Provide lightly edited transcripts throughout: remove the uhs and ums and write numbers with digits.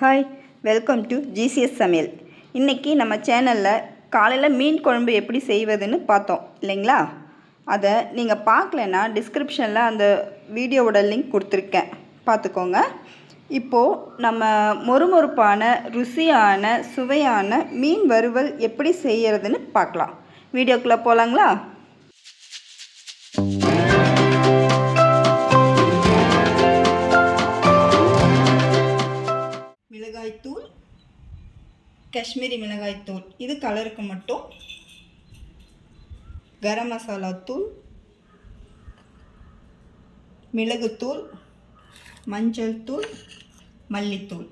Hi, welcome to GCS சமையல். இன்றைக்கி நம்ம சேனலில் காலையில் மீன் குழம்பு எப்படி செய்வதுன்னு பார்த்தோம் இல்லைங்களா? அதை நீங்கள் பார்க்கலன்னா டிஸ்கிரிப்ஷனில் அந்த வீடியோவோட லிங்க் கொடுத்துருக்கேன், பார்த்துக்கோங்க. இப்போது நம்ம மொறுமொறுப்பான ருசியான சுவையான மீன் வறுவல் எப்படி செய்கிறதுன்னு பார்க்கலாம். வீடியோக்குள்ளே போகலாங்களா? மிளகாய்த்தூள், காஷ்மீரி மிளகாய்த்தூள் இது கலருக்கு மட்டும், கரம் மசாலா தூள், மிளகுத்தூள், மஞ்சள் தூள், மல்லித்தூள்.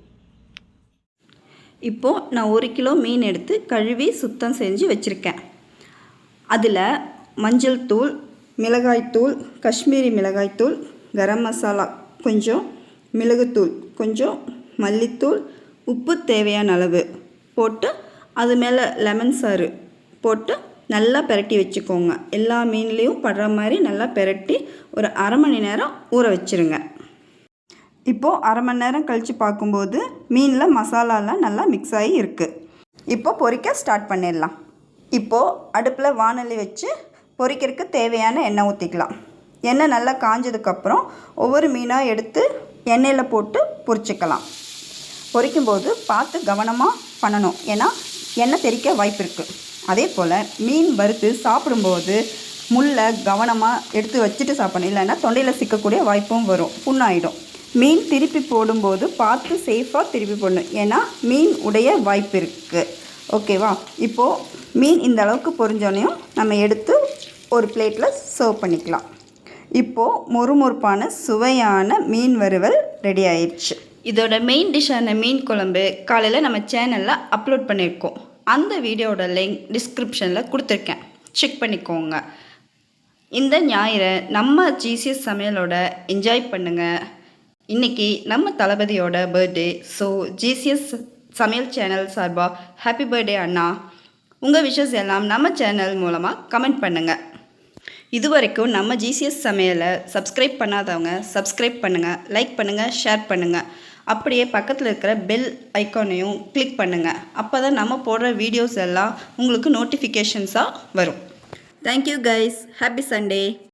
இப்போது நான் 1 கிலோ மீன் எடுத்து கழுவி சுத்தம் செஞ்சு வச்சுருக்கேன். அதில் மஞ்சள் தூள், மிளகாய்த்தூள், காஷ்மீரி மிளகாய்த்தூள், கரம் மசாலா கொஞ்சம், மிளகுத்தூள் கொஞ்சம், மல்லித்தூள், உப்பு தேவையான அளவு போட்டு அது மேலே லெமன் சாறு போட்டு நல்லா பிரட்டி வச்சுக்கோங்க. எல்லா மீன்லேயும் படுற மாதிரி நல்லா பிரட்டி ஒரு அரை மணி நேரம் ஊற வச்சுருங்க. இப்போது அரை மணி நேரம் கழித்து பார்க்கும்போது மீனில் மசாலாலாம் நல்லா மிக்ஸ் ஆகி இருக்குது. இப்போது பொரிக்க ஸ்டார்ட் பண்ணிடலாம். இப்போது அடுப்பில் வாணலி வச்சு பொரிக்கிறதுக்கு தேவையான எண்ணெய் ஊற்றிக்கலாம். எண்ணெய் நல்லா காஞ்சதுக்கப்புறம் ஒவ்வொரு மீனாக எடுத்து எண்ணெயில் போட்டு பொரிச்சிக்கலாம். பொரிக்கும்போது பார்த்து கவனமாக பண்ணணும், ஏன்னா எண்ணெய் தெறிக்க வாய்ப்பு இருக்குது. அதே போல் மீன் வறுத்து சாப்பிடும்போது முள்ளை கவனமாக எடுத்து வச்சுட்டு சாப்பிடணும், இல்லைன்னா தொண்டையில் சிக்கக்கூடிய வாய்ப்பும் வரும், புண்ணாயிடும். மீன் திருப்பி போடும்போது பார்த்து சேஃபாக திருப்பி போடணும், ஏன்னா மீன் உடைய வாய்ப்பு இருக்குது. ஓகேவா? இப்போது மீன் இந்த அளவுக்கு பொரிஞ்சோனையும் நம்ம எடுத்து ஒரு பிளேட்டில் சர்வ் பண்ணிக்கலாம். இப்போது மொறுமொறுப்பான சுவையான மீன் வறுவல் ரெடி ஆயிடுச்சு. இதோட மெயின் டிஷ்ஷான மீன் குழம்பு காலையில் நம்ம சேனலில் அப்லோட் பண்ணியிருக்கோம். அந்த வீடியோட லிங்க் டிஸ்கிரிப்ஷனில் கொடுத்துருக்கேன், செக் பண்ணிக்கோங்க. இந்த ஞாயிறை நம்ம ஜிசிஎஸ் சமையலோட என்ஜாய் பண்ணுங்கள். இன்றைக்கி நம்ம தளபதியோட பர்த்டே. ஸோ ஜிசிஎஸ் சமையல் சேனல் சார்பாக ஹாப்பி பர்த்டே அண்ணா. உங்கள் விஷஸ் எல்லாம் நம்ம சேனல் மூலமாக கமெண்ட் பண்ணுங்கள். இது வரைக்கும் நம்ம ஜிசிஎஸ் சமையலை சப்ஸ்கிரைப் பண்ணாதவங்க சப்ஸ்கிரைப் பண்ணுங்கள், லைக் பண்ணுங்கள், ஷேர் பண்ணுங்கள். அப்படியே பக்கத்தில் இருக்கிற பெல் ஐக்கானையும் கிளிக் பண்ணுங்கள். அப்போ தான் நம்ம போடுற வீடியோஸ் எல்லாம் உங்களுக்கு நோட்டிஃபிகேஷன்ஸாக வரும். Thank you guys. Happy Sunday.